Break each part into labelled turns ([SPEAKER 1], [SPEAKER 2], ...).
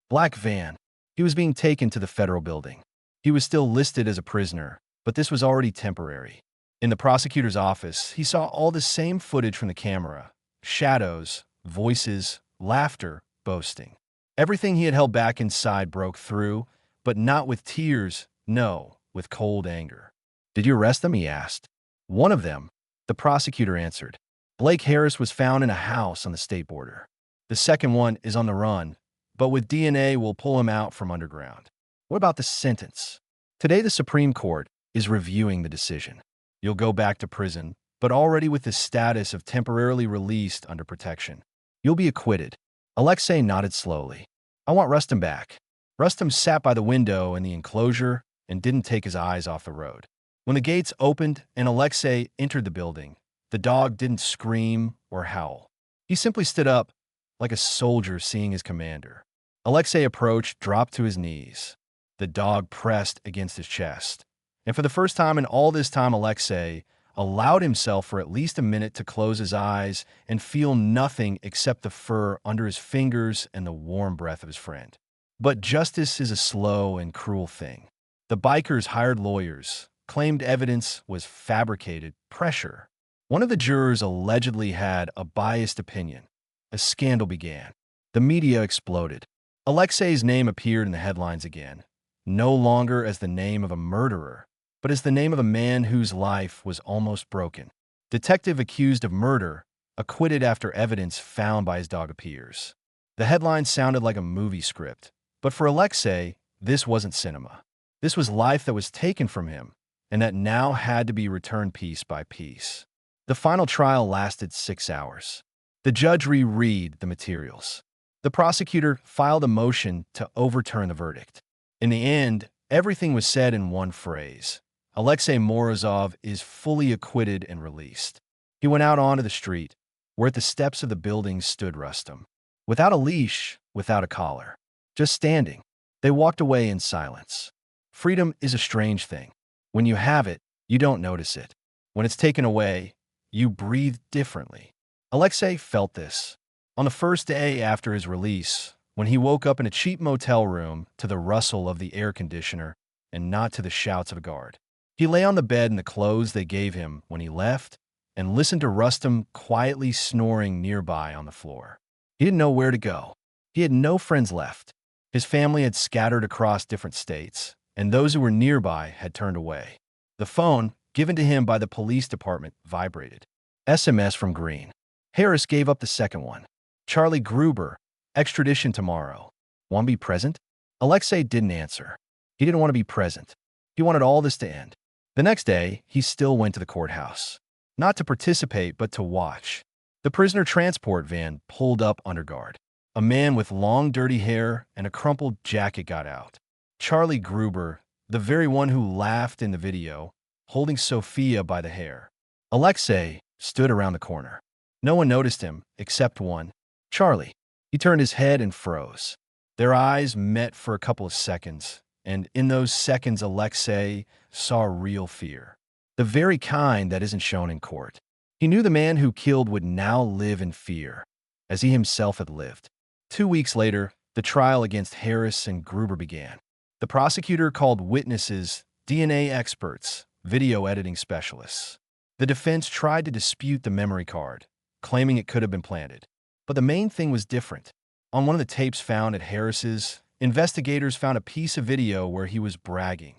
[SPEAKER 1] Black van. He was being taken to the federal building. He was still listed as a prisoner, but this was already temporary. In the prosecutor's office, he saw all the same footage from the camera. Shadows, voices, laughter, boasting. Everything he had held back inside broke through, but not with tears, no, with cold anger. "Did you arrest them?" he asked. "One of them," the prosecutor answered. "Blake Harris was found in a house on the state border. The second one is on the run, but with DNA we'll pull him out from underground." "What about the sentence?" "Today the Supreme Court is reviewing the decision. You'll go back to prison, but already with the status of temporarily released under protection. You'll be acquitted." Alexei nodded slowly. "I want Rustam back." Rustam sat by the window in the enclosure and didn't take his eyes off the road. When the gates opened and Alexei entered the building, the dog didn't scream or howl. He simply stood up, like a soldier seeing his commander. Alexei approached, dropped to his knees. The dog pressed against his chest. And for the first time in all this time, Alexei allowed himself for at least a minute to close his eyes and feel nothing except the fur under his fingers and the warm breath of his friend. But justice is a slow and cruel thing. The bikers hired lawyers, claimed evidence was fabricated, pressure. One of the jurors allegedly had a biased opinion. A scandal began. The media exploded. Alexei's name appeared in the headlines again, no longer as the name of a murderer, but as the name of a man whose life was almost broken. Detective accused of murder, acquitted after evidence found by his dog appears. The headline sounded like a movie script, but for Alexei, this wasn't cinema. This was life that was taken from him, and that now had to be returned piece by piece. The final trial lasted 6 hours. The judge reread the materials. The prosecutor filed a motion to overturn the verdict. In the end, everything was said in one phrase. Alexei Morozov is fully acquitted and released. He went out onto the street, where at the steps of the building stood Rustam. Without a leash, without a collar. Just standing. They walked away in silence. Freedom is a strange thing. When you have it, you don't notice it. When it's taken away, you breathe differently. Alexei felt this. On the first day after his release, when he woke up in a cheap motel room to the rustle of the air conditioner and not to the shouts of a guard. He lay on the bed in the clothes they gave him when he left and listened to Rustam quietly snoring nearby on the floor. He didn't know where to go. He had no friends left. His family had scattered across different states, and those who were nearby had turned away. The phone, given to him by the police department, vibrated. SMS from Green. Harris gave up the second one. Charlie Gruber, extradition tomorrow. Want to be present? Alexei didn't answer. He didn't want to be present. He wanted all this to end. The next day, he still went to the courthouse. Not to participate, but to watch. The prisoner transport van pulled up under guard. A man with long, dirty hair and a crumpled jacket got out. Charlie Gruber, the very one who laughed in the video, holding Sophia by the hair. Alexei stood around the corner. No one noticed him, except one. Charlie. He turned his head and froze. Their eyes met for a couple of seconds, and in those seconds Alexei saw real fear. The very kind that isn't shown in court. He knew the man who killed would now live in fear, as he himself had lived. 2 weeks later, the trial against Harris and Gruber began. The prosecutor called witnesses, DNA experts, video editing specialists. The defense tried to dispute the memory card, claiming it could have been planted. But the main thing was different. On one of the tapes found at Harris's, investigators found a piece of video where he was bragging.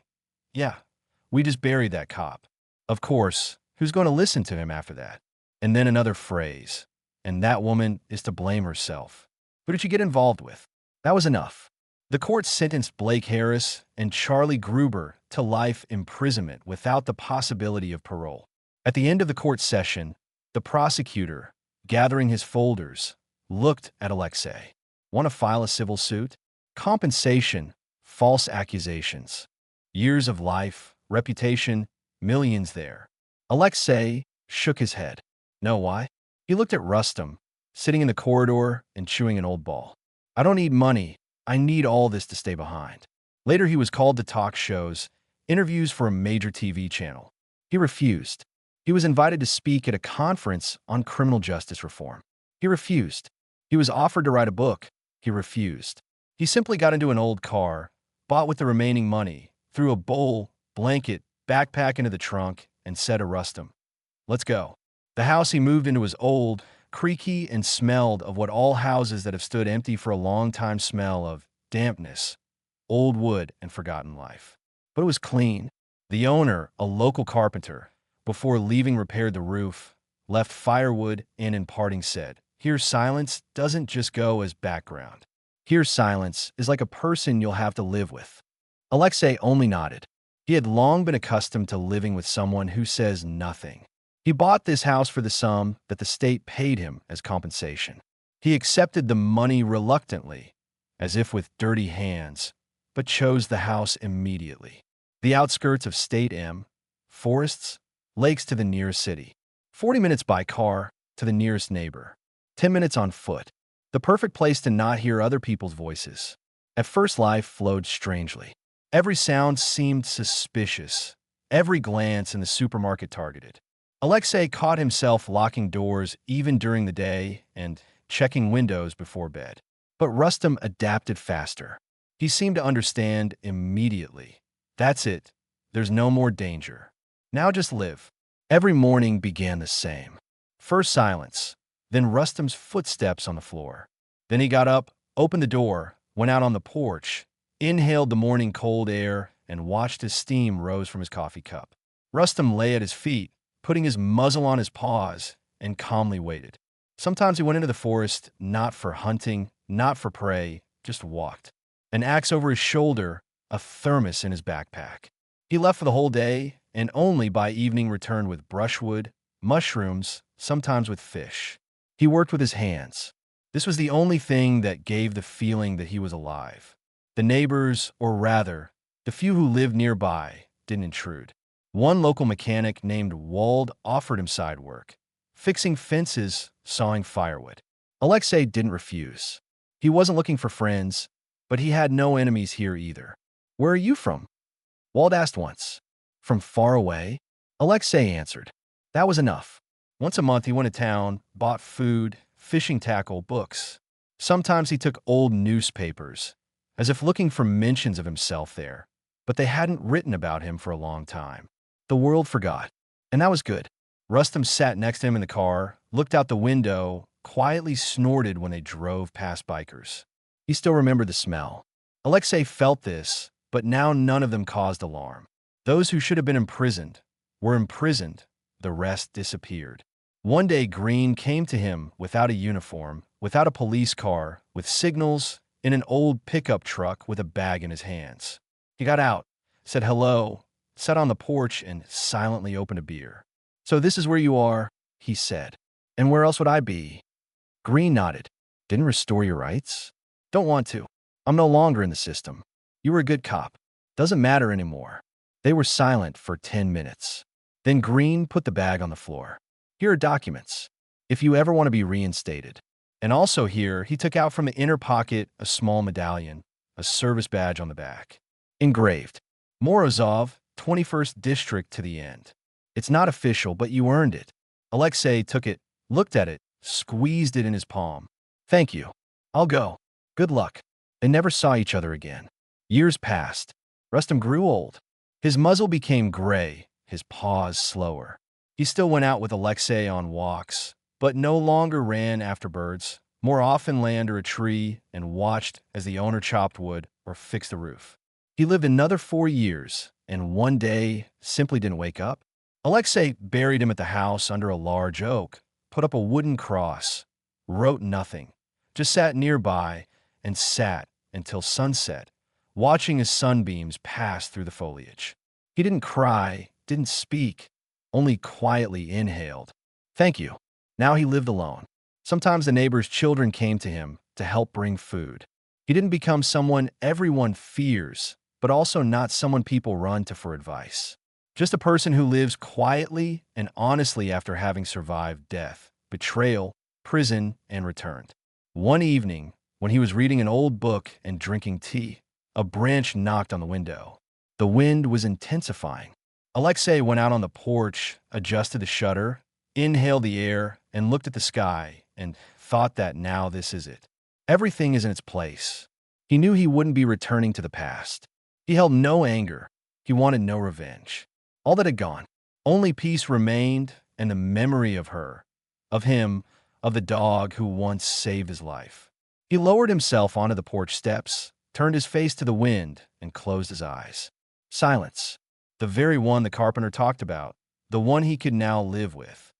[SPEAKER 1] "Yeah, we just buried that cop." Of course, who's going to listen to him after that? And then another phrase. "And that woman is to blame herself. Who did you get involved with?" That was enough. The court sentenced Blake Harris and Charlie Gruber to life imprisonment without the possibility of parole. At the end of the court session, the prosecutor, gathering his folders, looked at Alexei. "Want to file a civil suit? Compensation, false accusations. Years of life, reputation, millions there." Alexei shook his head. Know why? He looked at Rustam, sitting in the corridor and chewing an old ball. "I don't need money. I need all this to stay behind." Later, he was called to talk shows, interviews for a major TV channel. He refused. He was invited to speak at a conference on criminal justice reform. He refused. He was offered to write a book. He refused. He simply got into an old car, bought with the remaining money, threw a bowl, blanket, backpack into the trunk, and said to Rustam, "Let's go." The house he moved into was old, creaky, and smelled of what all houses that have stood empty for a long time smell of: dampness, old wood, and forgotten life. But it was clean. The owner, a local carpenter, before leaving repaired the roof, left firewood, and in parting said, "Here silence doesn't just go as background. Here silence is like a person you'll have to live with." Alexei only nodded. He had long been accustomed to living with someone who says nothing. He bought this house for the sum that the state paid him as compensation. He accepted the money reluctantly, as if with dirty hands, but chose the house immediately. The outskirts of State M, forests, lakes to the nearest city, 40 minutes by car to the nearest neighbor, 10 minutes on foot. The perfect place to not hear other people's voices. At first, life flowed strangely. Every sound seemed suspicious, every glance in the supermarket targeted. Alexei caught himself locking doors even during the day and checking windows before bed. But Rustam adapted faster. He seemed to understand immediately. That's it. There's no more danger. Now just live. Every morning began the same. First silence, then Rustam's footsteps on the floor. Then he got up, opened the door, went out on the porch, inhaled the morning cold air, and watched as steam rose from his coffee cup. Rustam lay at his feet, putting his muzzle on his paws, and calmly waited. Sometimes he went into the forest, not for hunting, not for prey, just walked. An axe over his shoulder, a thermos in his backpack. He left for the whole day, and only by evening returned with brushwood, mushrooms, sometimes with fish. He worked with his hands. This was the only thing that gave the feeling that he was alive. The neighbors, or rather, the few who lived nearby, didn't intrude. One local mechanic named Wald offered him side work, fixing fences, sawing firewood. Alexei didn't refuse. He wasn't looking for friends, but he had no enemies here either. "Where are you from?" Wald asked once. "From far away?" Alexei answered. That was enough. Once a month he went to town, bought food, fishing tackle, books. Sometimes he took old newspapers, as if looking for mentions of himself there, but they hadn't written about him for a long time. The world forgot, and that was good. Rustam sat next to him in the car, looked out the window, quietly snorted when they drove past bikers. He still remembered the smell. Alexei felt this, but now none of them caused alarm. Those who should have been imprisoned were imprisoned. The rest disappeared. One day Green came to him without a uniform, without a police car, with signals, in an old pickup truck with a bag in his hands. He got out, said hello, sat on the porch, and silently opened a beer. "So this is where you are," he said. "And where else would I be?" Green nodded. "Didn't restore your rights?" "Don't want to. I'm no longer in the system. You were a good cop. Doesn't matter anymore." They were silent for 10 minutes. Then Green put the bag on the floor. "Here are documents, if you ever want to be reinstated." And also here, he took out from the inner pocket a small medallion, a service badge on the back. Engraved, Morozov, 21st District to the end. "It's not official, but you earned it." Alexei took it, looked at it, squeezed it in his palm. "Thank you. I'll go. Good luck." They never saw each other again. Years passed. Rustam grew old. His muzzle became gray, his paws slower. He still went out with Alexei on walks, but no longer ran after birds, more often lay under a tree and watched as the owner chopped wood or fixed the roof. He lived another 4 years, and one day simply didn't wake up. Alexei buried him at the house under a large oak, put up a wooden cross, wrote nothing, just sat nearby and sat until sunset, watching as sunbeams passed through the foliage. He didn't cry, didn't speak, only quietly inhaled. "Thank you." Now he lived alone. Sometimes the neighbors' children came to him to help bring food. He didn't become someone everyone fears, but also not someone people run to for advice. Just a person who lives quietly and honestly after having survived death, betrayal, prison, and returned. One evening, when he was reading an old book and drinking tea, a branch knocked on the window. The wind was intensifying. Alexei went out on the porch, adjusted the shutter, inhaled the air, and looked at the sky, and thought that now this is it. Everything is in its place. He knew he wouldn't be returning to the past. He held no anger. He wanted no revenge. All that had gone. Only peace remained and the memory of her, of him, of the dog who once saved his life. He lowered himself onto the porch steps, turned his face to the wind, and closed his eyes. Silence. The very one the carpenter talked about. The one he could now live with.